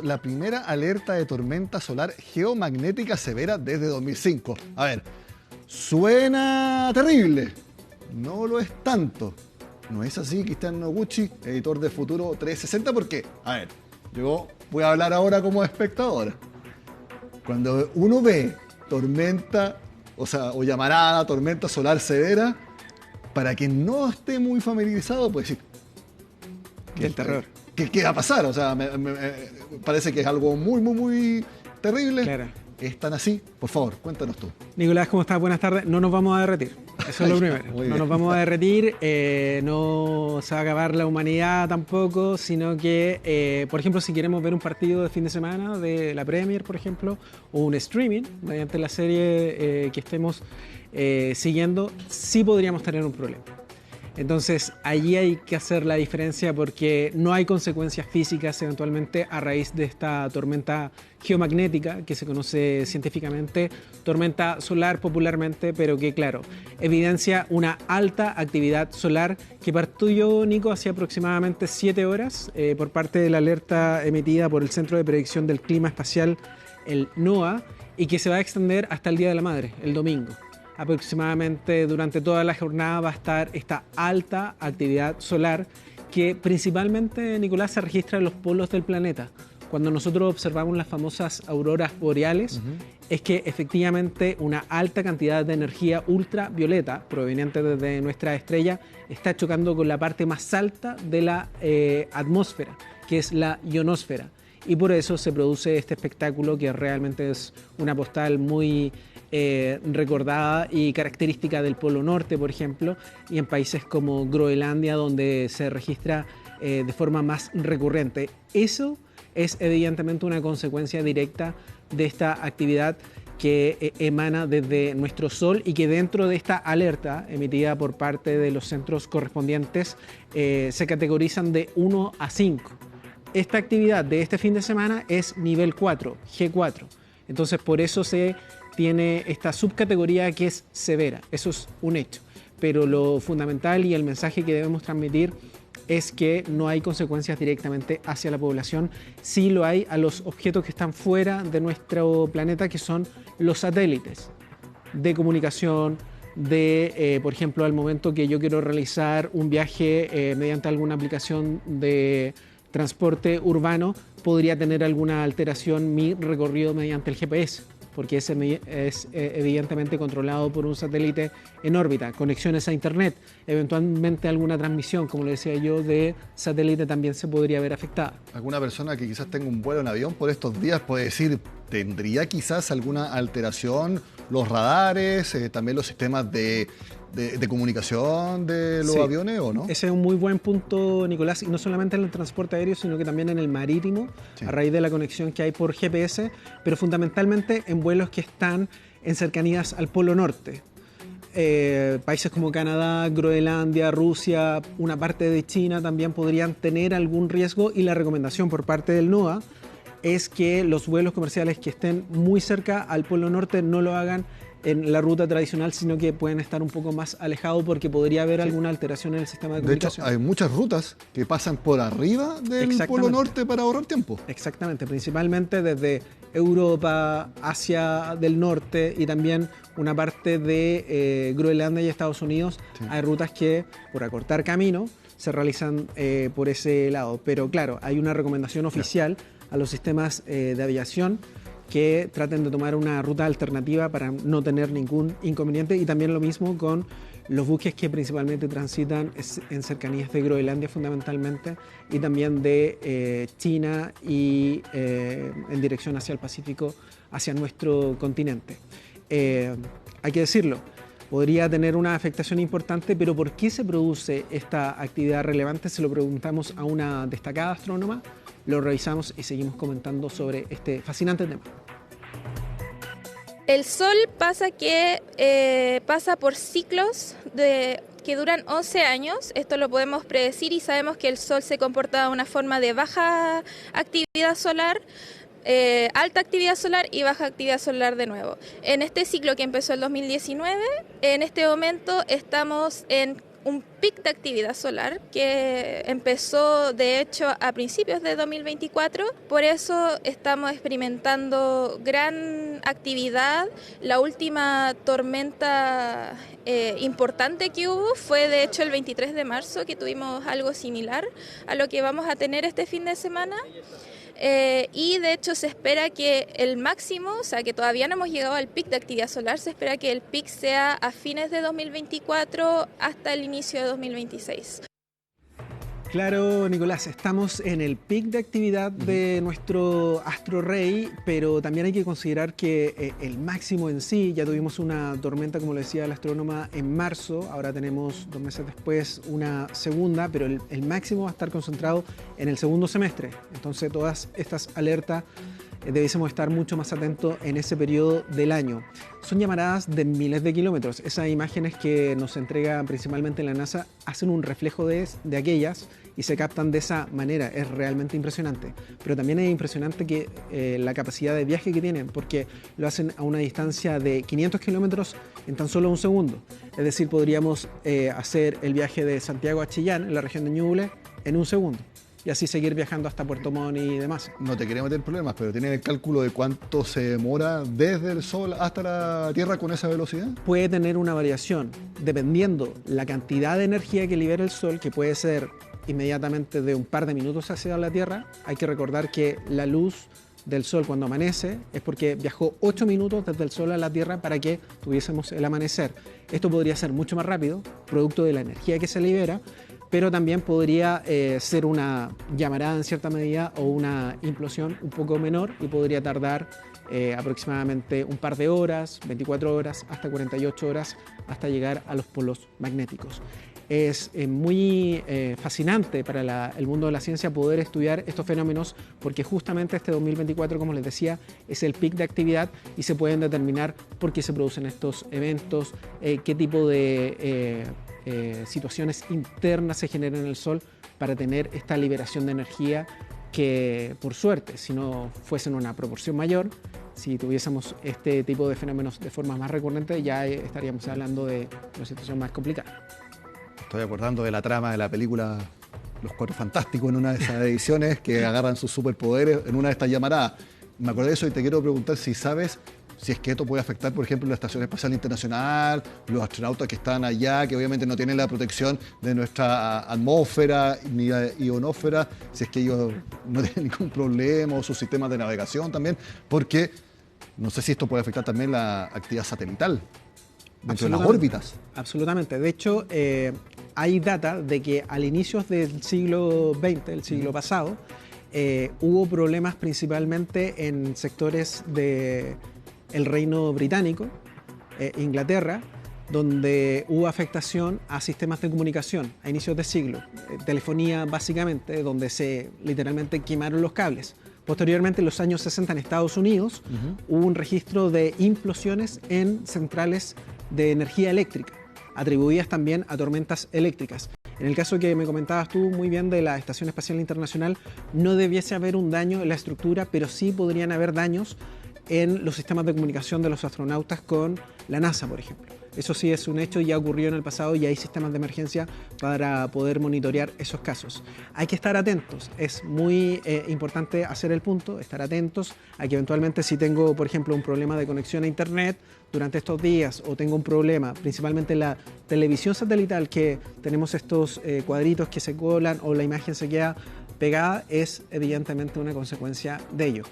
La primera alerta de tormenta solar geomagnética severa desde 2005. A ver, suena terrible. No lo es tanto. No es así, Cristian Noguchi, editor de Futuro 360, porque, a ver, yo voy a hablar ahora como espectador. Cuando uno ve tormenta, o llamarada, tormenta solar severa, para quien no esté muy familiarizado, puede decir, Del terror. ¿Qué va a pasar? O sea, me parece que es algo muy terrible. Claro. ¿Es tan así? Por favor, cuéntanos tú. Nicolás, ¿cómo estás? Buenas tardes. No nos vamos a derretir. Eso es lo primero. No nos vamos a derretir, no se va a acabar la humanidad tampoco, sino que, por ejemplo, si queremos ver un partido de fin de semana de la Premier, por ejemplo, o un streaming, mediante la serie que estemos siguiendo, sí podríamos tener un problema. Entonces, allí hay que hacer la diferencia porque no hay consecuencias físicas eventualmente a raíz de esta tormenta geomagnética que se conoce científicamente, tormenta solar popularmente, pero que, claro, evidencia una alta actividad solar que partió, Nico, hace aproximadamente 7 horas por parte de la alerta emitida por el Centro de Predicción del Clima Espacial, el NOAA, y que se va a extender hasta el Día de la Madre, el domingo. Aproximadamente durante toda la jornada va a estar esta alta actividad solar que principalmente, Nicolás, se registra en los polos del planeta. Cuando nosotros observamos las famosas auroras boreales, es que efectivamente una alta cantidad de energía ultravioleta proveniente desde nuestra estrella está chocando con la parte más alta de la atmósfera, que es la ionosfera. Y por eso se produce este espectáculo que realmente es una postal muy recordada y característica del Polo Norte, por ejemplo, y en países como Groenlandia, donde se registra de forma más recurrente. Eso es evidentemente una consecuencia directa de esta actividad que emana desde nuestro Sol y que dentro de esta alerta emitida por parte de los centros correspondientes se categorizan de 1 a 5. Esta actividad de este fin de semana es nivel 4, G4. Entonces, por eso se tiene esta subcategoría que es severa. Eso es un hecho. Pero lo fundamental y el mensaje que debemos transmitir es que no hay consecuencias directamente hacia la población. Sí lo hay a los objetos que están fuera de nuestro planeta, que son los satélites de comunicación, por ejemplo, al momento que yo quiero realizar un viaje mediante alguna aplicación de transporte urbano, podría tener alguna alteración mi recorrido mediante el GPS, porque ese es evidentemente controlado por un satélite en órbita, conexiones a internet, eventualmente alguna transmisión, como le decía yo, de satélite también se podría ver afectada. Alguna persona que quizás tenga un vuelo en avión por estos días puede decir, ¿tendría quizás alguna alteración los radares, también los sistemas de comunicación de los aviones o no? Ese es un muy buen punto, Nicolás, y no solamente en el transporte aéreo, sino que también en el marítimo, a raíz de la conexión que hay por GPS, pero fundamentalmente en vuelos que están en cercanías al Polo Norte. Países como Canadá, Groenlandia, Rusia, una parte de China también podrían tener algún riesgo, y la recomendación por parte del NOAA es que los vuelos comerciales que estén muy cerca al Polo Norte no lo hagan en la ruta tradicional, sino que pueden estar un poco más alejados porque podría haber alguna alteración en el sistema de comunicación. De hecho, hay muchas rutas que pasan por arriba del Polo Norte para ahorrar tiempo. Exactamente, principalmente desde Europa, Asia del Norte y también una parte de Groenlandia y Estados Unidos. Hay rutas que, por acortar camino, se realizan por ese lado. Pero claro, hay una recomendación oficial a los sistemas de aviación que traten de tomar una ruta alternativa para no tener ningún inconveniente, y también lo mismo con los buques que principalmente transitan en cercanías de Groenlandia fundamentalmente, y también de China y en dirección hacia el Pacífico, hacia nuestro continente. Hay que decirlo, podría tener una afectación importante, pero ¿por qué se produce esta actividad relevante? Se lo preguntamos a una destacada astrónoma, lo revisamos y seguimos comentando sobre este fascinante tema. El Sol pasa por ciclos que duran 11 años. Esto lo podemos predecir y sabemos que el Sol se comporta de una forma de baja actividad solar, alta actividad solar y baja actividad solar de nuevo. En este ciclo que empezó en 2019, en este momento estamos en un pic de actividad solar que empezó de hecho a principios de 2024, por eso estamos experimentando gran actividad. La última tormenta importante que hubo fue de hecho el 23 de marzo, que tuvimos algo similar a lo que vamos a tener este fin de semana. Y de hecho se espera que el máximo, o sea que todavía no hemos llegado al pic de actividad solar, se espera que el pic sea a fines de 2024 hasta el inicio de 2026. Claro, Nicolás, estamos en el pic de actividad de nuestro astro rey, pero también hay que considerar que el máximo en sí, ya tuvimos una tormenta, como lo decía la astrónoma, en marzo, ahora tenemos 2 meses después una segunda, pero el máximo va a estar concentrado en el segundo semestre. Entonces todas estas alertas debiésemos estar mucho más atentos en ese periodo del año. Son llamaradas de miles de kilómetros. Esas imágenes que nos entrega principalmente la NASA hacen un reflejo de aquellas y se captan de esa manera. Es realmente impresionante. Pero también es impresionante que la capacidad de viaje que tienen, porque lo hacen a una distancia de 500 kilómetros en tan solo un segundo. Es decir, podríamos hacer el viaje de Santiago a Chillán, en la región de Ñuble, en un segundo. Y así seguir viajando hasta Puerto Montt y demás. No te quería meter problemas, pero ¿tienen el cálculo de cuánto se demora desde el Sol hasta la Tierra con esa velocidad? Puede tener una variación dependiendo la cantidad de energía que libera el Sol, que puede ser inmediatamente de un par de minutos hacia la Tierra. Hay que recordar que la luz del Sol cuando amanece es porque viajó 8 minutos desde el Sol a la Tierra para que tuviésemos el amanecer. Esto podría ser mucho más rápido, producto de la energía que se libera, pero también podría ser una llamarada en cierta medida o una implosión un poco menor y podría tardar aproximadamente un par de horas, 24 horas, hasta 48 horas, hasta llegar a los polos magnéticos. Es muy fascinante para el mundo de la ciencia poder estudiar estos fenómenos porque justamente este 2024, como les decía, es el pic de actividad y se pueden determinar por qué se producen estos eventos, qué tipo de situaciones internas se generan en el Sol para tener esta liberación de energía que, por suerte, si no fuese en una proporción mayor, si tuviésemos este tipo de fenómenos de forma más recurrente, ya estaríamos hablando de una situación más complicada. Estoy acordando de la trama de la película Los Cuatro Fantásticos en una de esas ediciones que agarran sus superpoderes en una de estas llamaradas. Me acordé de eso y te quiero preguntar si sabes si es que esto puede afectar, por ejemplo, la Estación Espacial Internacional, los astronautas que están allá, que obviamente no tienen la protección de nuestra atmósfera ni la ionósfera, si es que ellos no tienen ningún problema, o sus sistemas de navegación también, porque no sé si esto puede afectar también la actividad satelital dentro de las órbitas. Absolutamente. De hecho, hay data de que al inicio del siglo XX, el siglo pasado, hubo problemas principalmente en sectores del Reino Británico, Inglaterra, donde hubo afectación a sistemas de comunicación a inicios de siglo, telefonía básicamente, donde se literalmente quemaron los cables. Posteriormente, en los años 60 en Estados Unidos, hubo un registro de implosiones en centrales de energía eléctrica, atribuidas también a tormentas eléctricas. En el caso que me comentabas tú muy bien de la Estación Espacial Internacional, no debiese haber un daño en la estructura, pero sí podrían haber daños en los sistemas de comunicación de los astronautas con la NASA, por ejemplo. Eso sí es un hecho, ya ocurrió en el pasado y hay sistemas de emergencia para poder monitorear esos casos. Hay que estar atentos, es muy importante hacer el punto, estar atentos a que eventualmente si tengo, por ejemplo, un problema de conexión a internet durante estos días o tengo un problema, principalmente en la televisión satelital, que tenemos estos cuadritos que se colan o la imagen se queda pegada, es evidentemente una consecuencia de ello.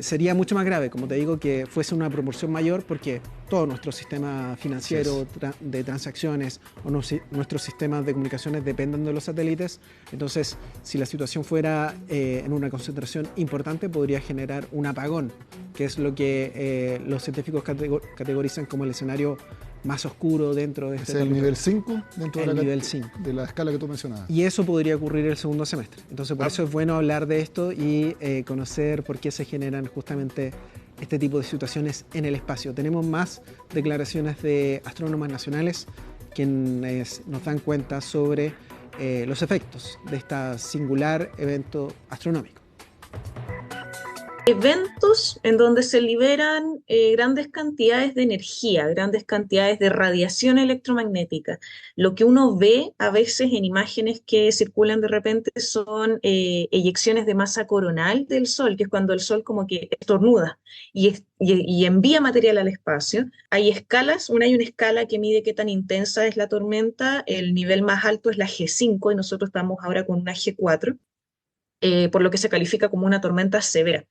Sería mucho más grave, como te digo, que fuese una proporción mayor porque todo nuestro sistema financiero de transacciones o nuestros sistemas de comunicaciones dependen de los satélites. Entonces, si la situación fuera en una concentración importante, podría generar un apagón, que es lo que los científicos categorizan como el escenario más oscuro dentro de este... ¿Es el nivel 5 dentro de la escala que tú mencionabas? Y eso podría ocurrir el segundo semestre. Entonces, por eso es bueno hablar de esto y conocer por qué se generan justamente este tipo de situaciones en el espacio. Tenemos más declaraciones de astrónomas nacionales quienes nos dan cuenta sobre los efectos de este singular evento astronómico. Eventos en donde se liberan grandes cantidades de energía, grandes cantidades de radiación electromagnética. Lo que uno ve a veces en imágenes que circulan de repente son eyecciones de masa coronal del Sol, que es cuando el Sol como que estornuda y envía material al espacio. Hay escalas, hay una escala que mide qué tan intensa es la tormenta, el nivel más alto es la G5 y nosotros estamos ahora con una G4. Por lo que se califica como una tormenta severa.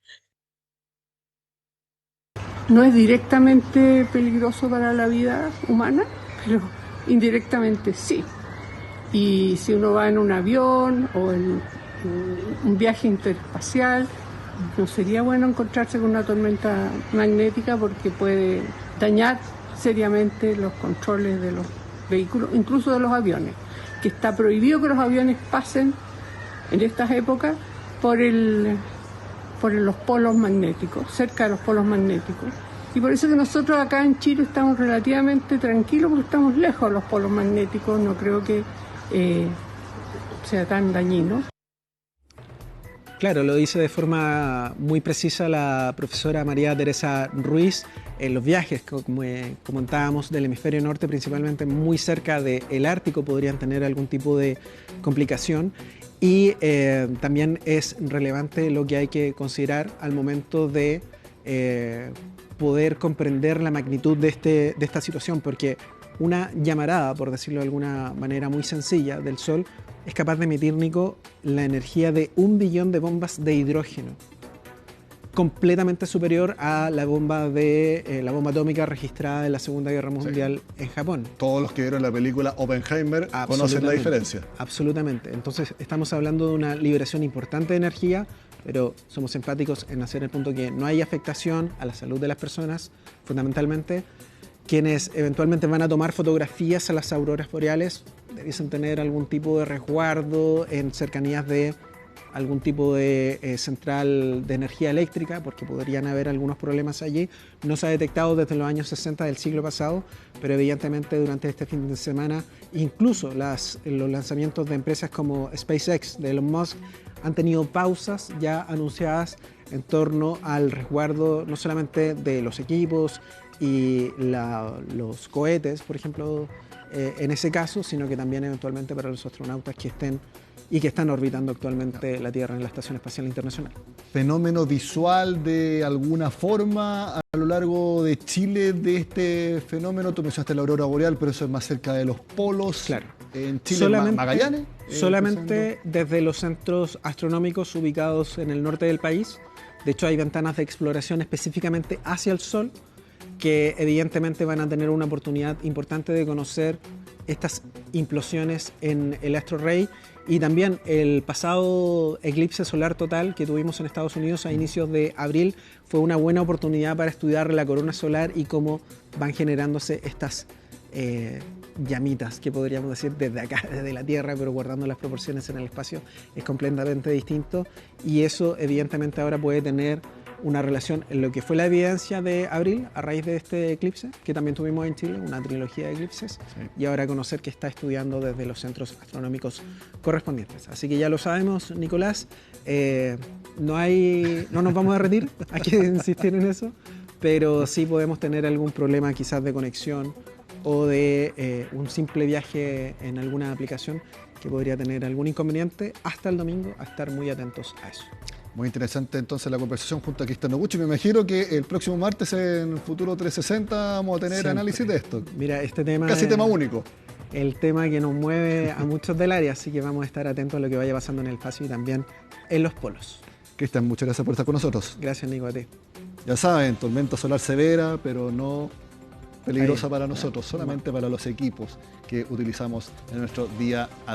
No es directamente peligroso para la vida humana, pero indirectamente sí. Y si uno va en un avión o en un viaje interespacial, no sería bueno encontrarse con una tormenta magnética porque puede dañar seriamente los controles de los vehículos, incluso de los aviones, que está prohibido que los aviones pasen en estas épocas por los polos magnéticos, cerca de los polos magnéticos. Y por eso que nosotros acá en Chile estamos relativamente tranquilos porque estamos lejos de los polos magnéticos, no creo que sea tan dañino. Claro, lo dice de forma muy precisa la profesora María Teresa Ruiz. En los viajes, como comentábamos, del hemisferio norte, principalmente muy cerca del Ártico, podrían tener algún tipo de complicación. Y también es relevante lo que hay que considerar al momento de poder comprender la magnitud de esta situación, porque una llamarada, por decirlo de alguna manera muy sencilla, del Sol es capaz de emitir, Nico, la energía de 1 billón de bombas de hidrógeno, completamente superior a la bomba atómica registrada en la Segunda Guerra Mundial en Japón. Todos los que vieron la película Oppenheimer conocen la diferencia. Absolutamente. Entonces estamos hablando de una liberación importante de energía, pero somos empáticos en hacer el punto que no hay afectación a la salud de las personas, fundamentalmente. Quienes eventualmente van a tomar fotografías a las auroras boreales debiesen tener algún tipo de resguardo en cercanías de algún tipo de central de energía eléctrica, porque podrían haber algunos problemas allí. No se ha detectado desde los años 60 del siglo pasado, pero evidentemente durante este fin de semana, incluso los lanzamientos de empresas como SpaceX de Elon Musk han tenido pausas ya anunciadas en torno al resguardo no solamente de los equipos y los cohetes, por ejemplo, en ese caso, sino que también eventualmente para los astronautas que están orbitando actualmente la Tierra en la Estación Espacial Internacional. ¿Fenómeno visual de alguna forma a lo largo de Chile de este fenómeno? Tú mencionaste la aurora boreal, pero eso es más cerca de los polos. Claro. En Chile, Magallanes. Solamente desde los centros astronómicos ubicados en el norte del país. De hecho, hay ventanas de exploración específicamente hacia el Sol que evidentemente van a tener una oportunidad importante de conocer estas implosiones en el astro rey. Y también el pasado eclipse solar total que tuvimos en Estados Unidos a inicios de abril fue una buena oportunidad para estudiar la corona solar y cómo van generándose estas llamitas, que podríamos decir desde acá, desde la Tierra, pero guardando las proporciones en el espacio es completamente distinto. Y eso evidentemente ahora puede tener una relación en lo que fue la evidencia de abril a raíz de este eclipse, que también tuvimos en Chile, una trilogía de eclipses, sí. Y ahora conocer que está estudiando desde los centros astronómicos correspondientes. Así que ya lo sabemos, Nicolás, no nos vamos a derretir, hay que insistir en eso, pero sí podemos tener algún problema quizás de conexión o de un simple viaje en alguna aplicación que podría tener algún inconveniente hasta el domingo, a estar muy atentos a eso. Muy interesante entonces la conversación junto a Cristian Noguchi. Me imagino que el próximo martes en Futuro 360 vamos a tener siempre análisis de esto. Mira, este tema casi tema único. El tema que nos mueve a muchos del área, así que vamos a estar atentos a lo que vaya pasando en el espacio y también en los polos. Cristian, muchas gracias por estar con nosotros. Gracias, Nico, a ti. Ya saben, tormenta solar severa, pero no peligrosa para nosotros, solamente para los equipos que utilizamos en nuestro día a día.